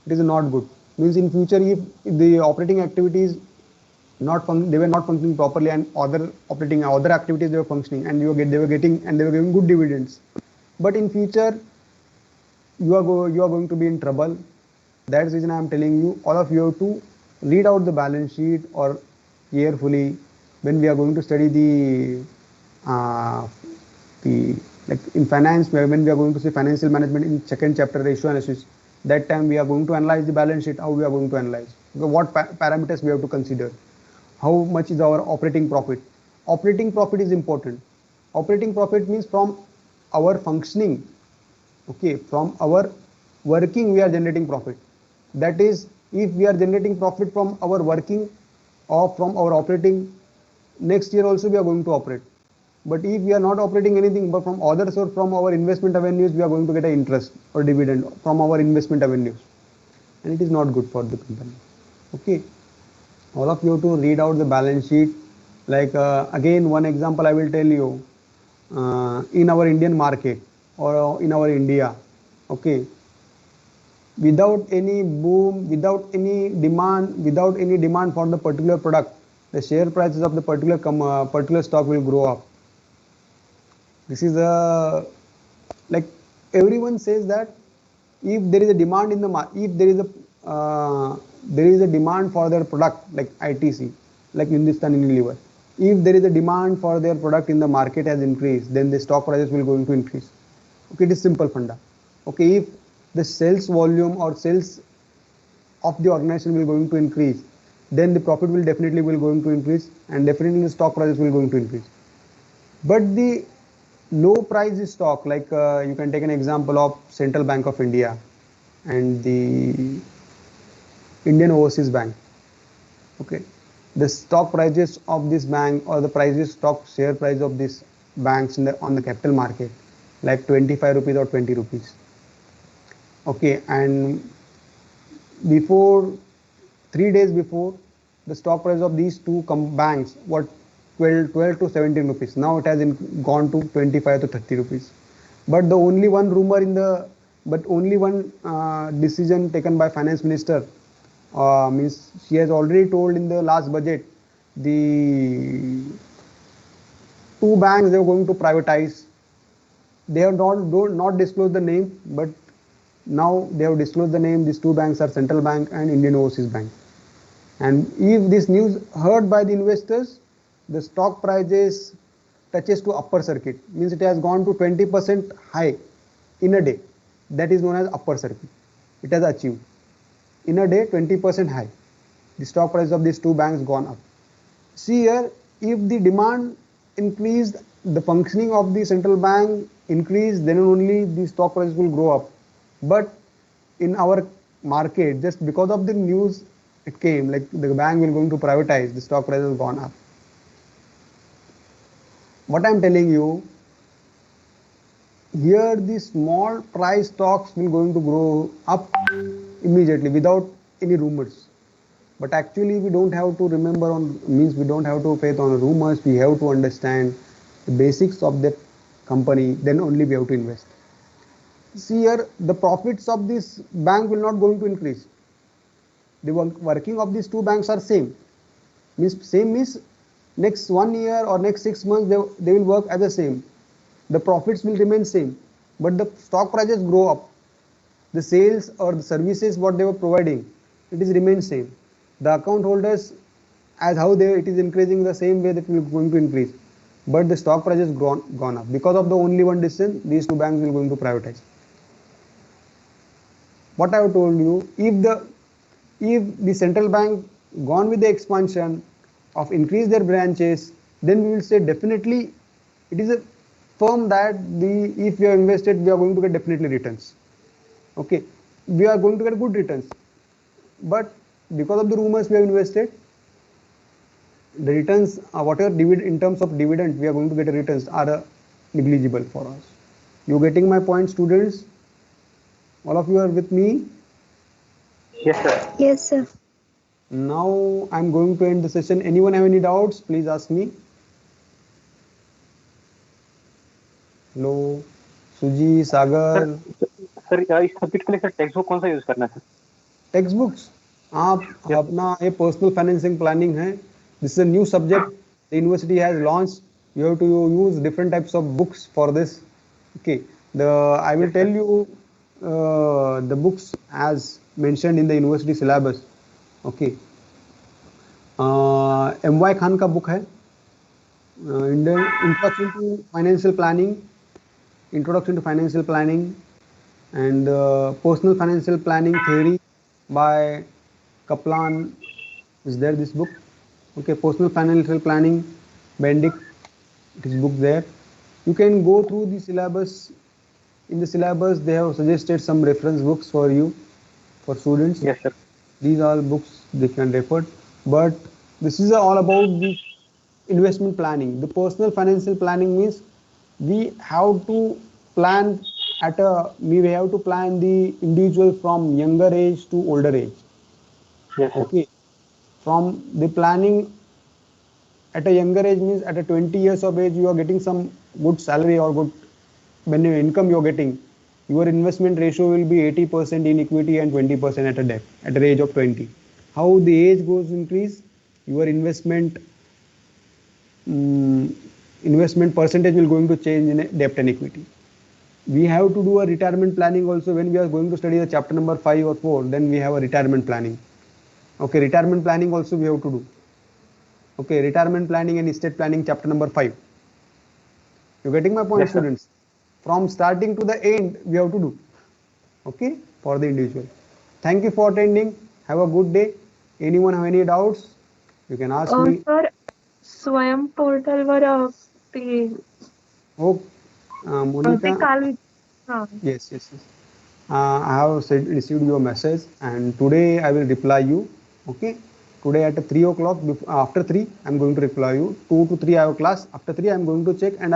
It is not good. Means in future, if the operating activities they were not functioning properly, and other activities they were functioning, and they were getting good dividends. But in future, you are going to be in trouble. That's the reason I am telling you, all of you have to read out the balance sheet or carefully when we are going to study uh, the like in finance, when we are going to see financial management in second chapter, ratio analysis. That time we are going to analyze the balance sheet. How we are going to analyze? What parameters we have to consider? How much is our operating profit? Operating profit is important. Operating profit means from our functioning, okay, from our working we are generating profit. That is, if we are generating profit from our working or from our operating, next year also we are going to operate. But if we are not operating anything but from others or from our investment avenues, we are going to get an interest or dividend from our investment avenues, and it is not good for the company. Okay, all of you have to read out the balance sheet. Like again, one example I will tell you, in our Indian market or in our India, okay, without any boom, without any demand for the particular product, the share prices of the particular stock will grow up. This is a, like, everyone says that if there is a demand in the if there is a demand for their product, like ITC, like Hindustan Unilever, if there is a demand for their product in the market has increased, then the stock prices will going to increase. Okay, it is simple funda. Okay, if the sales volume or sales of the organization will going to increase, then the profit will definitely going to increase, and definitely the stock prices will going to increase. But the low price stock, like you can take an example of Central Bank of India and the Indian Overseas Bank. Okay, the stock prices of this bank or the stock share price of these banks on the capital market, like 25 rupees or 20 rupees. Okay, and before 3 days before, the stock price of these two banks were 12 to 17 rupees. Now it has gone to 25 to 30 rupees. But the only one rumor only one decision taken by finance minister, means she has already told in the last budget, the two banks they are going to privatize. They have not disclosed the name, but now they have disclosed the name. These two banks are Central Bank and Indian Overseas Bank. And if this news heard by the investors, the stock prices touches to upper circuit, means it has gone to 20% high in a day. That is known as upper circuit. It has achieved in a day 20% high. The stock price of these two banks gone up. See here, if the demand increased, the functioning of the central bank increased, then only the stock price will grow up. But in our market, just because of the news it came, like the bank will going to privatize, the stock price has gone up. What I'm telling you, here the small price stocks will going to grow up immediately without any rumors. But actually we don't have to remember on, means we don't have to faith on rumors. We have to understand the basics of that company, then only we have to invest. See here, the profits of this bank will not going to increase. The working of these two banks are same. Means next 1 year or next 6 months they will work as the same. The profits will remain same, but the stock prices grow up. The sales or the services what they were providing, it is remain same. The account holders, as how it is increasing the same way that will going to increase, but the stock prices gone up because of the only one decision. These two banks will going to privatize. What I have told you, if the central bank gone with the expansion of increase their branches, then we will say definitely it is a firm that if we have invested, we are going to get definitely returns. Okay, we are going to get good returns, but because of the rumors we have invested, the returns, whatever in terms of dividend we are going to get returns are negligible for us. You getting my point, students? All of you are with me? Yes, sir. Yes, sir. Now I'm going to end the session. Anyone have any doubts? Please ask me. Hello, Suji, Sagar. Sir इस subject के लिए sir text book कौन सा use करना है sir? Text books आप Yes. अपना ये पर्सनल फाइनेंसिंग प्लानिंग है, this is a new subject the university has launch, you have to use different types of books for this. Okay, the I will Yes, tell sir. you the books as mentioned in the university syllabus. Okay, MY Khan का book है Indian Introduction to Financial Planning, Introduction to Financial Planning, and Personal Financial Planning Theory by Kaplan is there, this book. Okay, Personal Financial Planning, Bendick, it is book there. You can go through the syllabus. In the syllabus they have suggested some reference books for you, for students. Yes, sir. These are books they can refer, but this is all about the investment planning. The personal financial planning means we have to plan we have to plan the individual from younger age to older age. Yes, sir. Okay, from the planning at a younger age means at a 20 years of age you are getting some good salary or good income you are getting. Your investment ratio will be 80% in equity and 20% at a debt at the age of 20. How the age goes increase, your investment percentage will going to change in debt and equity. We have to do a retirement planning also when we are going to study the chapter number 5 or 4, then we have a retirement planning. Okay, retirement planning also we have to do. Okay, retirement planning and estate planning chapter number 5. You getting my point, Yes, sir. students? From starting to the end we have to do. Okay, for the individual. Thank you for attending. Have a good day. Anyone have any doubts, you can ask me. Sir स्वयं पोर्टलवर ते Oh, ते Monica. काल हां Yes, yes, yes. I have received your message and today I will reply you. Okay, today at 3 o'clock, after 3 I am going to reply you. 2 to 3 I have class, after 3 I am going to check, and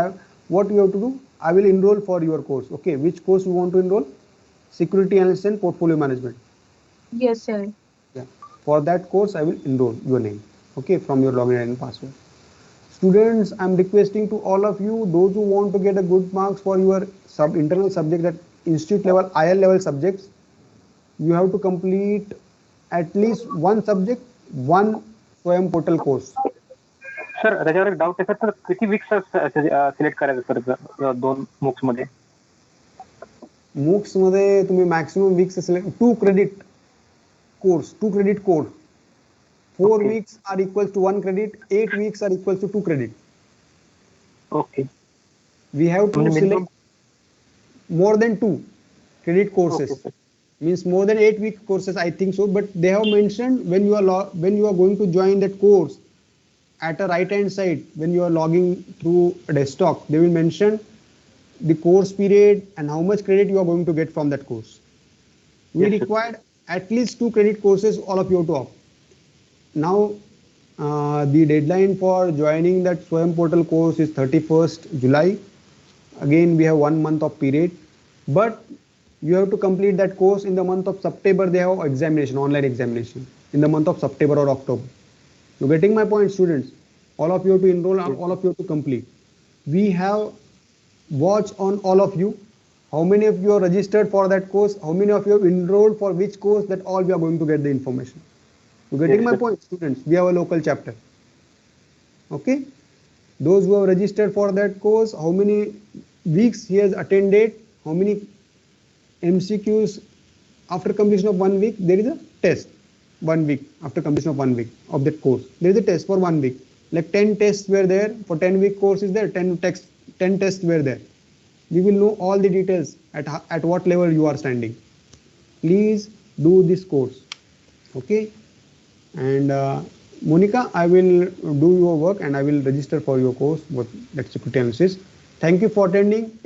what you have to do, I will enroll for your course. Okay, which course you want to enroll? Security analysis and portfolio management. Yes sir Yeah, for that course I will enroll your name. Okay, from your login and password. Students, I am requesting to all of you, those who want to get a good marks for your internal subject, that institute level, IL level subjects, you have to complete at least one subject, one स्वयं portal course. Sir त्याच्यावर एक doubt आहे sir, किती weeks select करायचं sir दोन MOOCs मध्ये? MOOCs मध्ये तुम्ही maximum weeks select 2 credit course, 2 credit course. 4 Okay. weeks are equal to 1 credit, 8 weeks are equal to 2 credit. Okay. We have to म्हणजे select minimum more than 2 credit courses. Okay, sir. Means more than 8-week courses, I think so, but they have mentioned when you are going to join that course, at the right hand side when you are logging through a desktop, they will mention the course period and how much credit you are going to get from that course. We Yes, sir. required at least 2 credit courses, all of you have to opt. Now the deadline for joining that Swayam portal course is 31st July. Again we have 1 month of period, but you have to complete that course in the month of September. They have examination, online examination in the month of September or October. You getting my point, students? All of you have to enroll, all of you have to complete. We have watch on all of you, how many of you are registered for that course, how many of you have enrolled for which course, that all we are going to get the information. You getting Yes, my sir. point, students? We have a local chapter. Okay, those who have registered for that course, how many weeks he has attended, how many MCQs. After completion of 1 week there is a test. 1 week after completion of 1 week of that course, there is a test for 1 week. Like 10 tests were there for 10-week course is there, 10 tests were there. We will know all the details at what level you are standing. Please do this course. Okay, and Monica, I will do your work and I will register for your course, what that security analysis. Thank you for attending.